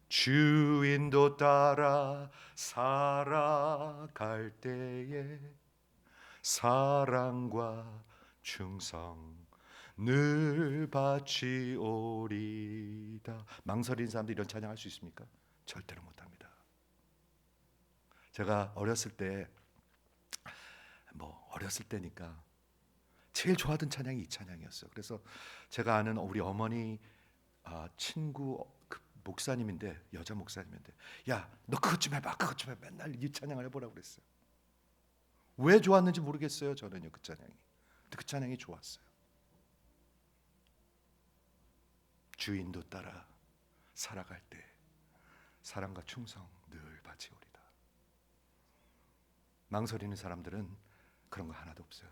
주인도 따라 살아갈 때에 사랑과 충성 늘 바치오리다. 망설이는 사람들이 이런 찬양할 수 있습니까? 절대로 못합니다. 제가 어렸을 때니까 제일 좋아하던 찬양이 이 찬양이었어요. 그래서 제가 아는 우리 어머니 친구 목사님인데, 여자 목사님인데, 야, 너 그것 좀 해봐, 그것 좀 해봐. 맨날 이 찬양을 해보라고 그랬어요. 왜 좋았는지 모르겠어요, 저는요, 그 찬양이. 근데 그 찬양이 좋았어요. 주인도 따라 살아갈 때 사랑과 충성 늘 바치오리다. 망설이는 사람들은 그런 거 하나도 없어요.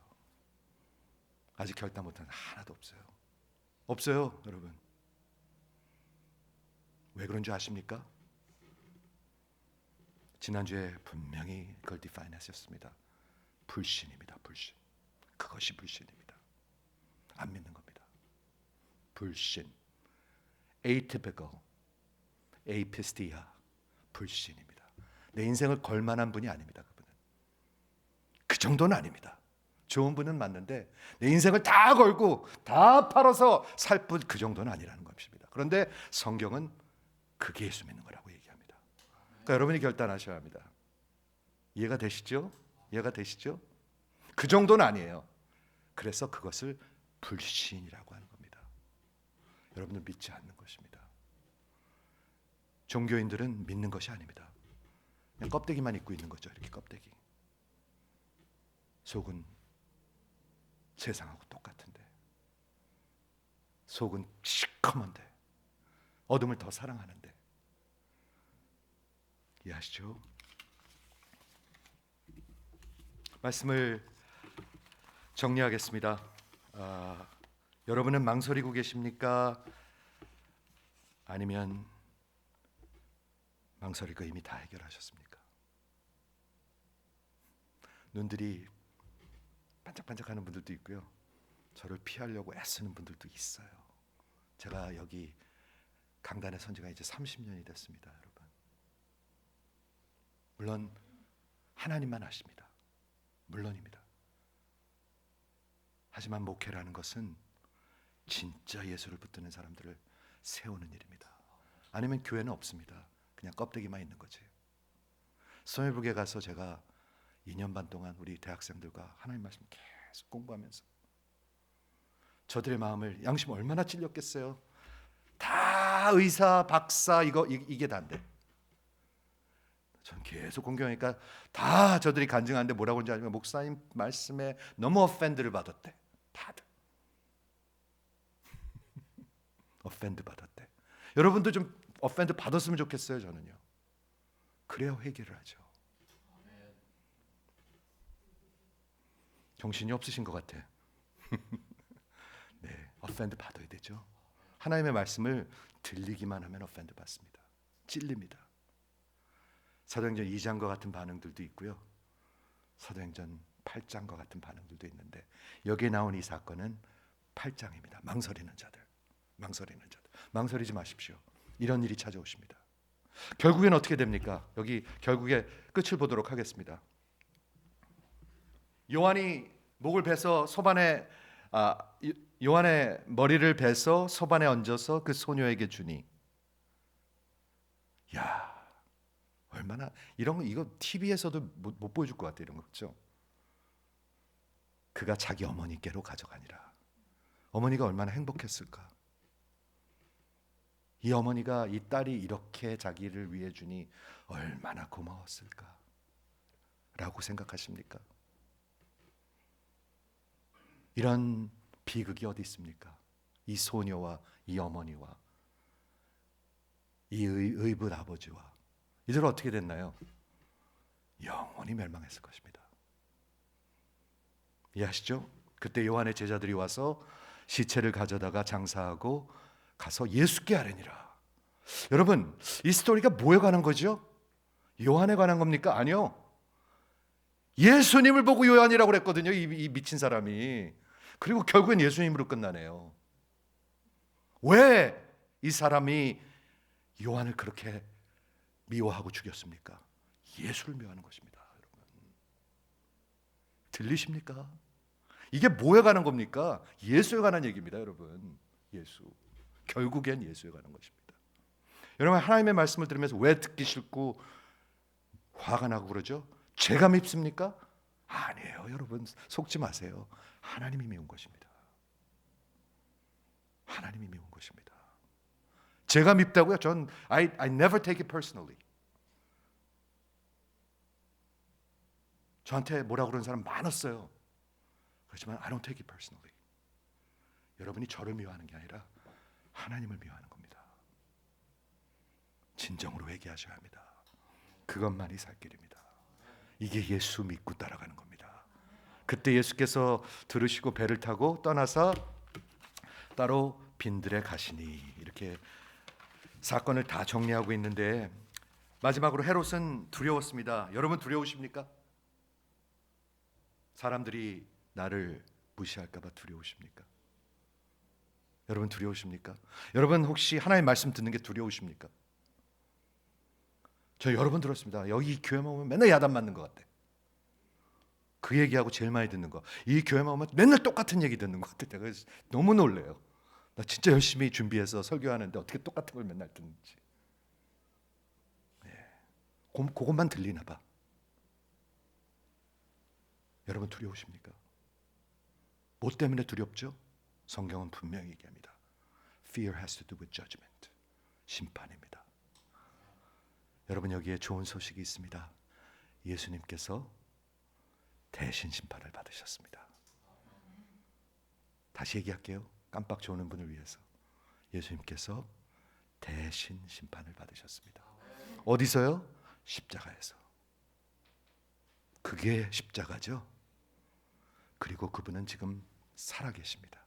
아직 결단 못한 하나도 없어요. 없어요, 여러분. 왜 그런 줄 아십니까? 지난주에 분명히 그걸 디파인 하셨습니다. 불신입니다. 불신. 그것이 불신입니다. 안 믿는 겁니다. 불신. atypical, apistia, 불신입니다. 내 인생을 걸 만한 분이 아닙니다. 그분은. 그 정도는 아닙니다. 좋은 분은 맞는데 내 인생을 다 걸고 다 팔아서 살 뿐, 그 정도는 아니라는 것입니다. 그런데 성경은 그게 예수 믿는 거라고 얘기합니다. 그러니까 여러분이 결단하셔야 합니다. 이해가 되시죠? 이해가 되시죠? 그 정도는 아니에요. 그래서 그것을 불신이라고 하는 겁니다. 여러분은 믿지 않는 것입니다. 종교인들은 믿는 것이 아닙니다. 그냥 껍데기만 입고 있는 거죠. 이렇게 껍데기. 속은 세상하고 똑같은데, 속은 시커먼데 어둠을 더 사랑하는데. 이해하시죠? 말씀을 정리하겠습니다. 여러분은 망설이고 계십니까? 아니면 망설이고 이미 다 해결하셨습니까? 눈들이 반짝반짝하는 분들도 있고요, 저를 피하려고 애쓰는 분들도 있어요. 제가 여기 강단에 선 지가 이제 30년이 됐습니다, 여러분. 물론 하나님만 아십니다. 물론입니다. 하지만 목회라는 것은 진짜 예수를 붙드는 사람들을 세우는 일입니다. 아니면 교회는 없습니다. 그냥 껍데기만 있는 거지. 소매북에 가서 제가 2년 반 동안 우리 대학생들과 하나님 말씀 계속 공부하면서 저들의 마음을, 양심 얼마나 찔렸겠어요. 다 의사, 박사, 이게 다인데 전 계속 공경하니까 다 저들이 간증하는데 뭐라고 하는지 아시면 목사님 말씀에 너무 어펜드를 받았대. 다들 어펜드 받았대. 여러분도 좀 어펜드 받았으면 좋겠어요. 저는요. 그래야 회개를 하죠. 정신이 없으신 것 같아. 네, 어펜드 받아야 되죠. 하나님의 말씀을 들리기만 하면 어펜드 받습니다. 찔립니다. 사도행전 2장과 같은 반응들도 있고요, 사도행전 8장과 같은 반응들도 있는데, 여기에 나온 이 사건은 8장입니다. 망설이는 자들. 망설이지 마십시오. 이런 일이 찾아오십니다. 결국엔 어떻게 됩니까? 여기 결국에 끝을 보도록 하겠습니다. 요한이 목을 베서 소반에 요한의 머리를 베서 소반에 얹어서 그 소녀에게 주니. 야, 얼마나 이런 거 이거 TV에서도 못 보여줄 것 같아 이런 거 그렇죠? 그가 자기 어머니께로 가져가니라. 어머니가 얼마나 행복했을까? 이 어머니가 이 딸이 이렇게 자기를 위해 주니 얼마나 고마웠을까? 라고 생각하십니까? 이런 비극이 어디 있습니까? 이 소녀와 이 어머니와 이 의붓 아버지와 이들 어떻게 됐나요? 영원히 멸망했을 것입니다. 이해하시죠? 그때 요한의 제자들이 와서 시체를 가져다가 장사하고 가서 예수께 아뢰니라. 여러분, 이 스토리가 뭐에 관한 거죠? 요한에 관한 겁니까? 아니요. 예수님을 보고 요한이라고 그랬거든요. 이 미친 사람이. 그리고 결국엔 예수님으로 끝나네요. 왜 이 사람이 요한을 그렇게 미워하고 죽였습니까? 예수를 미워하는 것입니다. 여러분, 들리십니까? 이게 뭐에 관한 겁니까? 예수에 관한 얘기입니다. 여러분, 예수. 결국엔 예수에 관한 것입니다. 여러분, 하나님의 말씀을 들으면서 왜 듣기 싫고 화가 나고 그러죠? 죄가 밉습니까? 아니에요. 여러분, 속지 마세요. 하나님이 미운 것입니다. 하나님이 미운 것입니다. 제가 밉다고요? 전 I never take it personally. 저한테 뭐라 그러는 사람 많았어요. 그렇지만 I don't take it personally. 여러분이 저를 미워하는 게 아니라 하나님을 미워하는 겁니다. 진정으로 회개하셔야 합니다. 그것만이 살 길입니다. 이게 예수 믿고 따라가는 겁니다. 그때 예수께서 들으시고 배를 타고 떠나서 따로 빈들에 가시니, 이렇게 사건을 다 정리하고 있는데 마지막으로 헤롯은 두려웠습니다. 여러분 두려우십니까? 사람들이 나를 무시할까 봐 두려우십니까? 여러분 두려우십니까? 여러분 혹시 하나님의 말씀 듣는 게 두려우십니까? 저 여러 번 들었습니다. 여기 교회만 오면 맨날 야단 맞는 것 같아. 그 얘기하고 제일 많이 듣는 거. 이 교회만 오면 맨날 똑같은 얘기 듣는 것 같아. 내가 너무 놀래요. 나 진짜 열심히 준비해서 설교하는데 어떻게 똑같은 걸 맨날 듣는지. 그것만 들리나 봐. 여러분 두려우십니까? 뭐 때문에 두렵죠? 성경은 분명히 얘기합니다. Fear has to do with judgment. 심판입니다. 여러분 여기에 좋은 소식이 있습니다. 예수님께서 대신 심판을 받으셨습니다. 다시 얘기할게요. 깜빡 좋은 분을 위해서. 예수님께서 대신 심판을 받으셨습니다. 어디서요? 십자가에서. 그게 십자가죠. 그리고 그분은 지금 살아계십니다.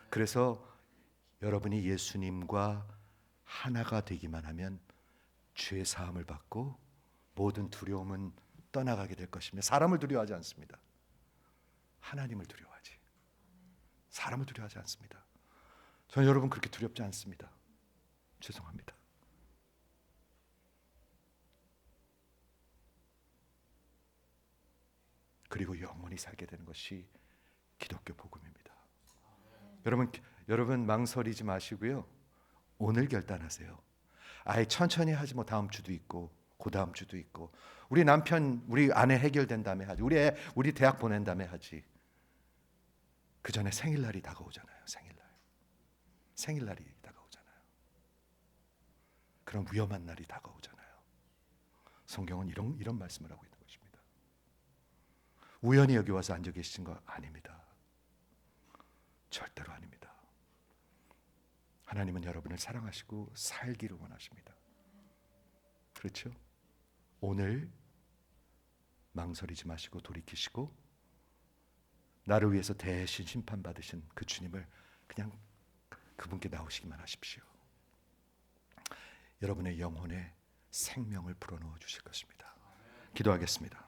그래서 여러분이 예수님과 하나가 되기만 하면 죄 사함을 받고 모든 두려움은 떠나가게 될 것입니다. 사람을 두려워하지 않습니다. 하나님을 두려워하지. 사람을 두려워하지 않습니다. 저는 여러분 그렇게 두렵지 않습니다. 죄송합니다. 그리고 영원히 살게 되는 것이 기독교 복음입니다. 여러분 망설이지 마시고요. 오늘 결단하세요. 아예 천천히 하지 뭐 다음 주도 있고 그 다음 주도 있고 우리 남편 우리 아내 해결된 다음에 하지 우리 대학 보낸 다음에 하지. 그 전에 생일날이 다가오잖아요. 생일날이 다가오잖아요. 그런 위험한 날이 다가오잖아요. 성경은 이런 말씀을 하고 있는 것입니다. 우연히 여기 와서 앉아 계신 거 아닙니다. 절대로 아닙니다. 하나님은 여러분을 사랑하시고 살기를 원하십니다. 그렇죠? 오늘 망설이지 마시고 돌이키시고 나를 위해서 대신 심판받으신 그 주님을 그냥 그분께 나오시기만 하십시오. 여러분의 영혼에 생명을 불어넣어 주실 것입니다. 기도하겠습니다.